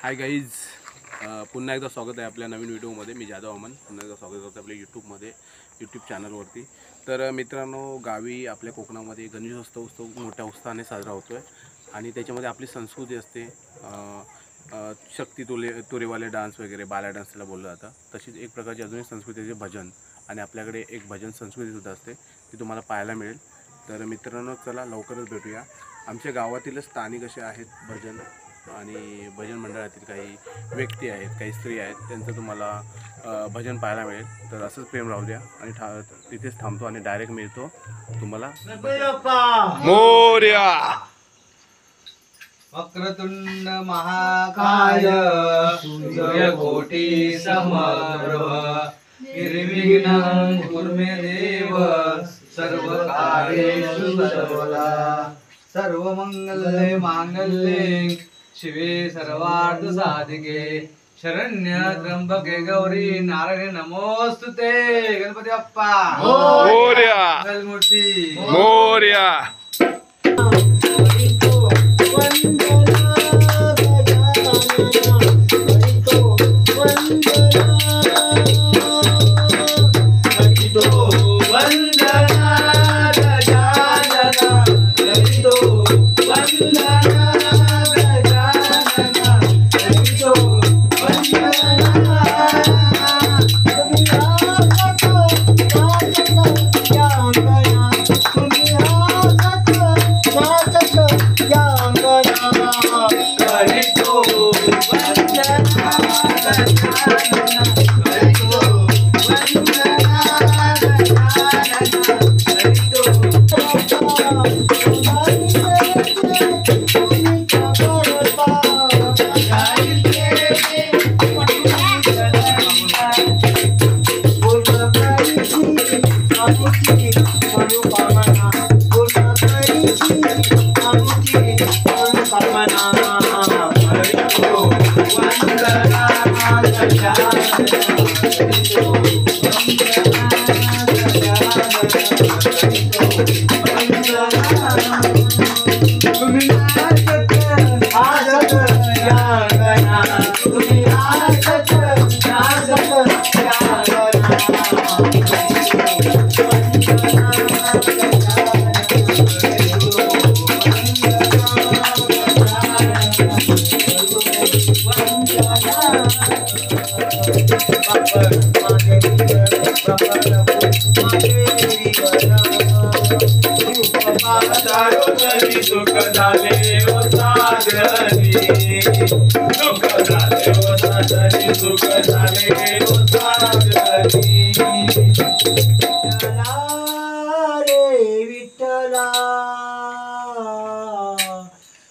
Hi guys, पुन्हा एकदा स्वागत आहे आपल्या नवीन व्हिडिओमध्ये। मी जाधव अमन पुन्हा एकदा स्वागत करतो आपल्या यूट्यूब चॅनलवरती। तर मित्रांनो, गावी आपल्या कोकणामध्ये गणेशोत्सव मोठ्या उत्साहाने साजरा होतो आहे आणि त्याच्यामध्ये आपली संस्कृती असते। शक्ती तुरेवाले डान्स वगैरे बाला डान्सला बोललं जातं। तशीच एक प्रकारची अजून एक संस्कृतीचे भजन आणि आपल्याकडे एक भजन संस्कृतीसुद्धा असते, ती तुम्हाला पाहायला मिळेल। तर मित्रांनो, चला लवकरच भेटूया। आमच्या गावातील स्थानिक असे आहेत भजन आणि भजन मंडळातील काही व्यक्ती आहेत, काही स्त्री आहेत, त्यांचं तुम्हाला भजन पाहायला मिळेल। तर असंच प्रेम राहू द्या आणि तिथेच थांबतो आणि डायरेक्ट मिळतो तुम्हाला। मोरया वक्रतुंड महाकाय सूर्यकोटी समप्रभ निर्विघ्नं कुरु मे देव सर्वकार्येषु सर्वदा सर्वमंगले मांगल्ये शिवे सर्वार्थ साधिके शरण्य त्र्यंबके गौरी नारायणी नमोस्तुते। गणपती बाप्पा मोरया मंगलमूर्ती मोरया।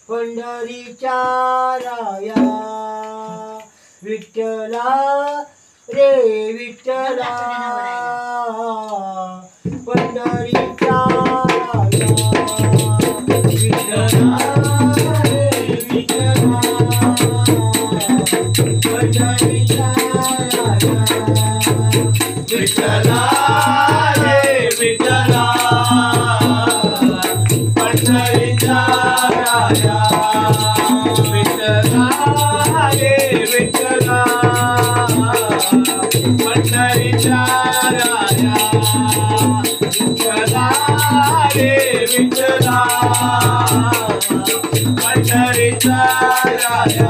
पंढरीच्या राया विठ्ठला रे विठ्ठला पंढरीच्या राया विठ्ठला रे विठ्ठला पंढरीच्या राया विठ्ठला रे विठ्ठला पंढरीच्या राया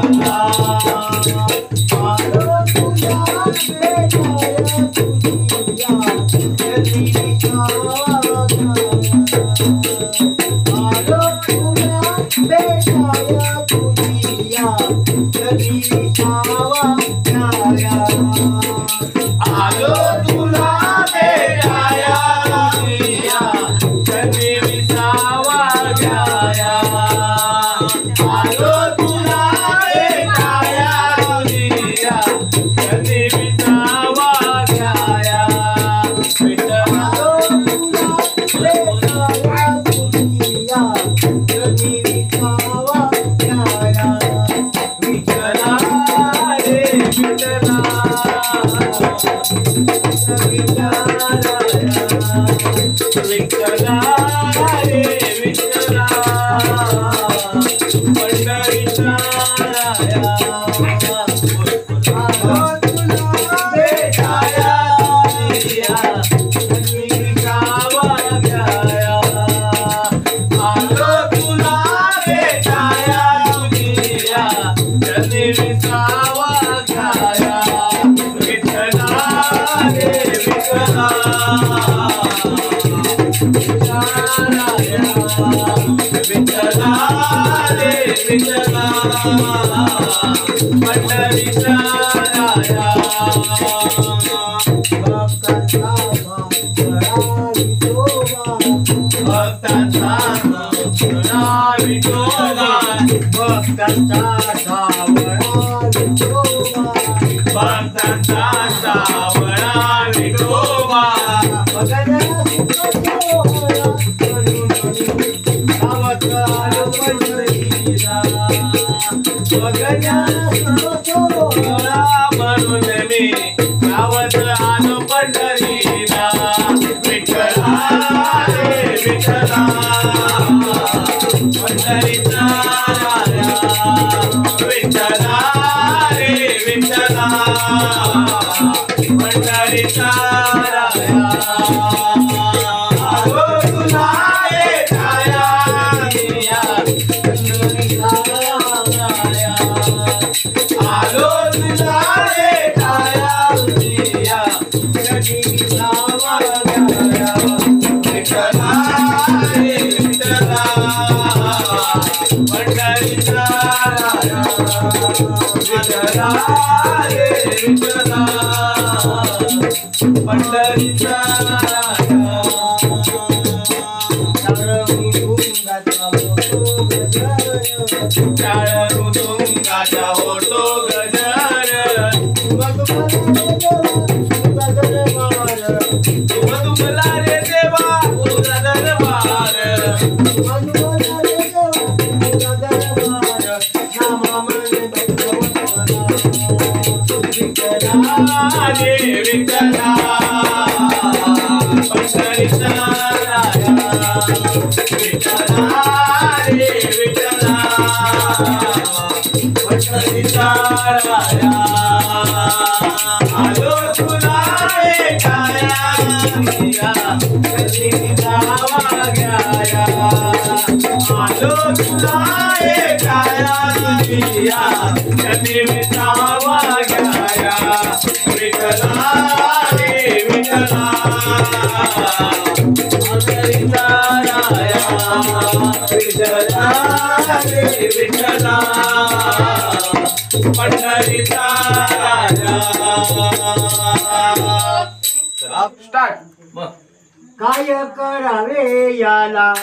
काय करावे याला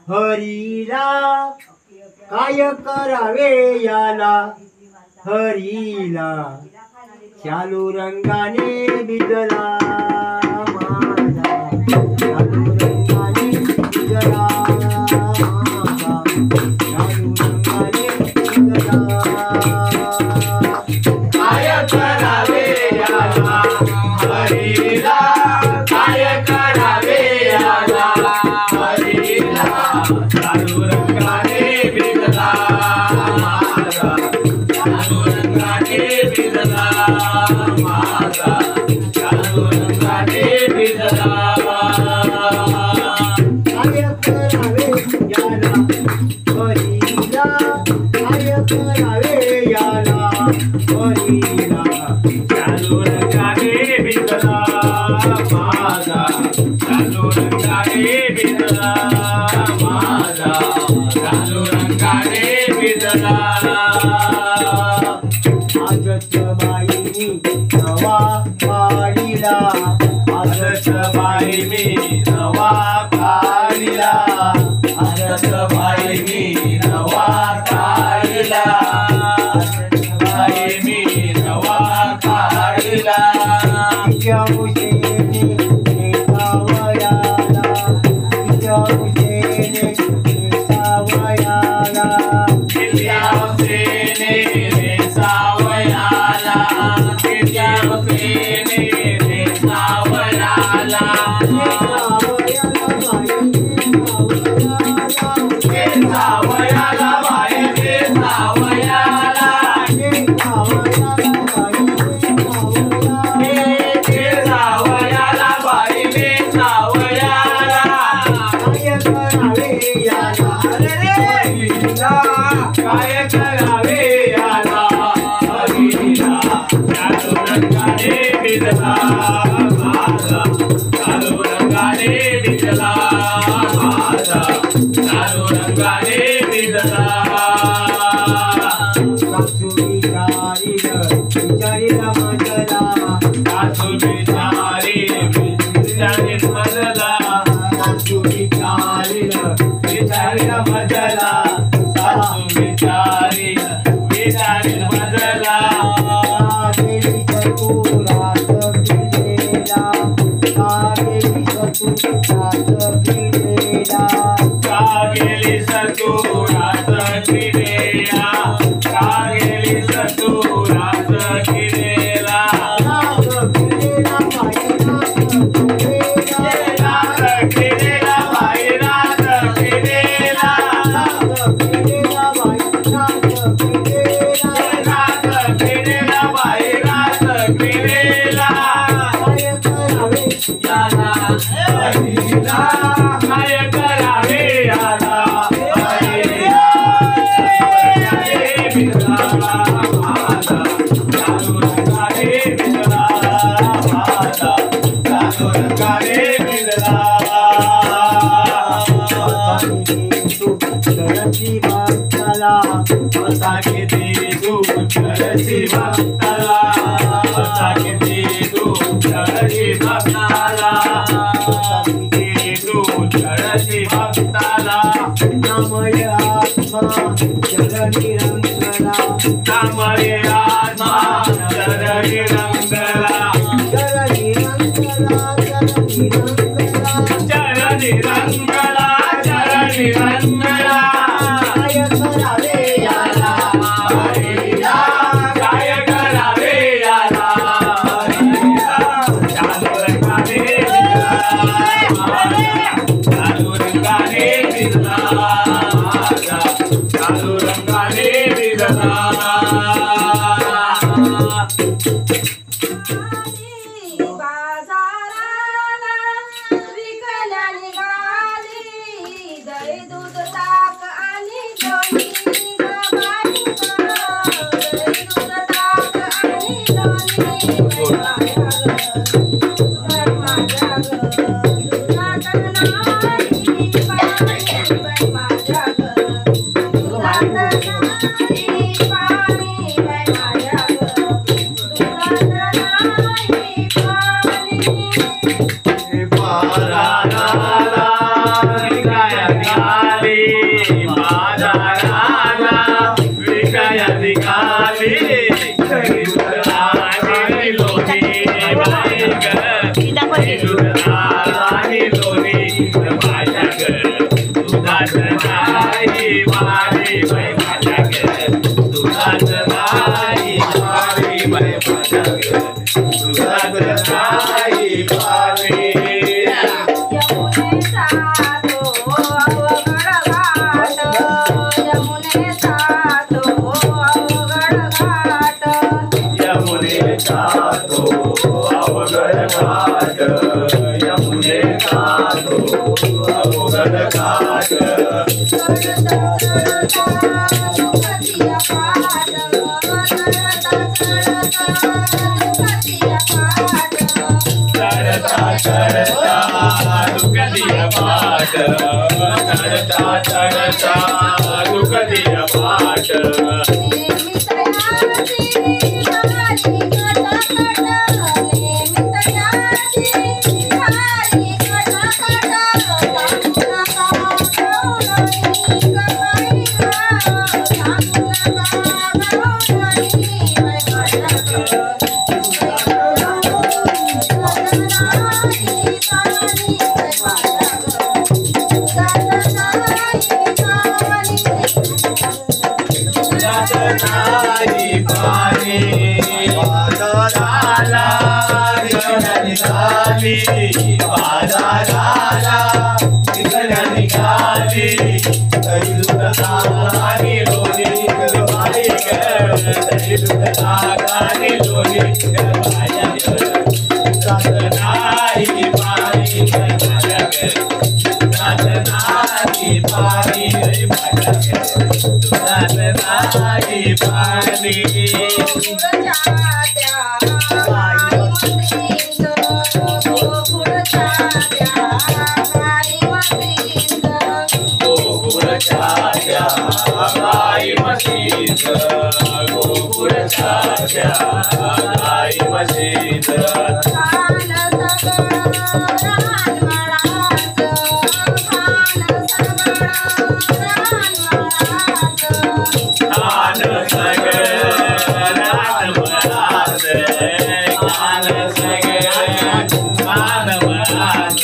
हरीला, काय करावे याला हरीला, चालू रंगाने भिजला माझा, चालू रंगाने भिजला माझा, चालू रंगाने भिजला. काय करावे याला हरीला, काय करावे याला हरीला, चालू रंगाने भिजला माझा, चालू रंगाने भिजला माझा, चालू रंगाने भिजला. काय करावे याला हरीला, काय करावे याला हरीला, चालू रंगाने भिजला माझा, चालू रंगाने भिजला माझा, चालू रंगाने भिजला. आजच बाईनी नवा काढिला, आजच बाई मी नवा काढिला, आजच बाई मी नवा काढिला, आजच बाई मी नवा काढिला. तिच्या उशेने नेसावयाला, तिच्या उशेने नेसावयाला, दिल्या उसेने निघाली दुधाने लोणी माझ्या घरी दुधात नाही पाणी माझ्या घरी दुधात नाही पाणी माझ्या घरी दुधात नाही पाणी गाई म्हशीच गोकुळच्या गाई म्हशीच खान सगळं रानमळाच खान सगळं रानमळाच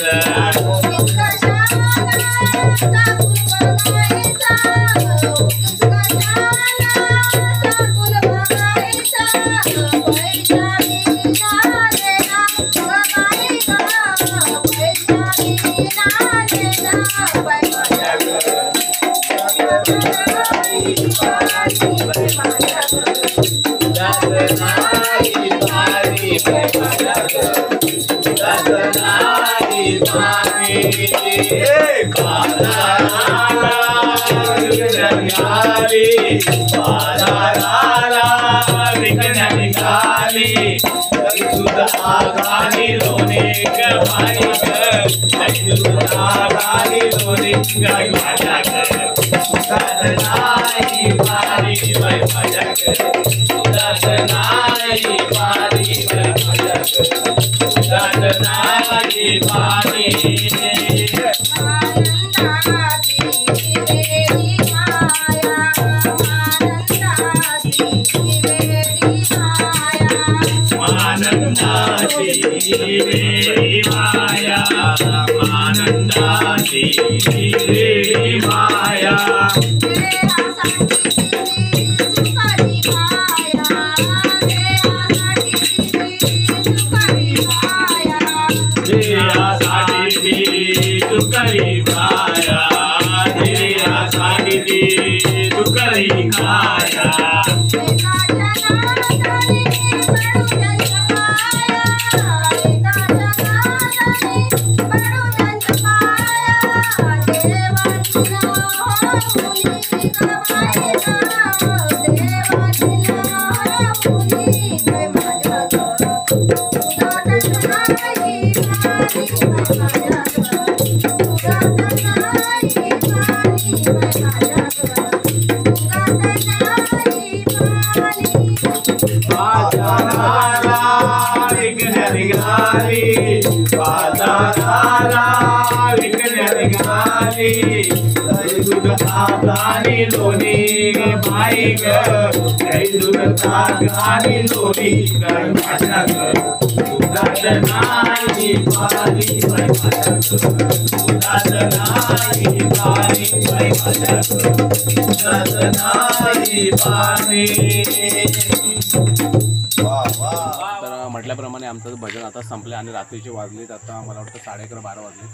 तर म्हटल्याप्रमाणे आमचं भजन आता संपलं आणि रात्रीचे वाजलेत आता मला वाटतं 11:30-12 वाजले.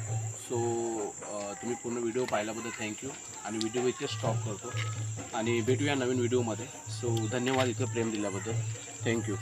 सो तुम्ही पूर्ण व्हिडिओ पाहिल्याबद्दल थँक्यू आणि व्हिडिओ इथे स्टॉप करतो आणि भेटूया नवीन व्हिडिओमध्ये. सो धन्यवाद इथं प्रेम दिल्याबद्दल. थँक्यू.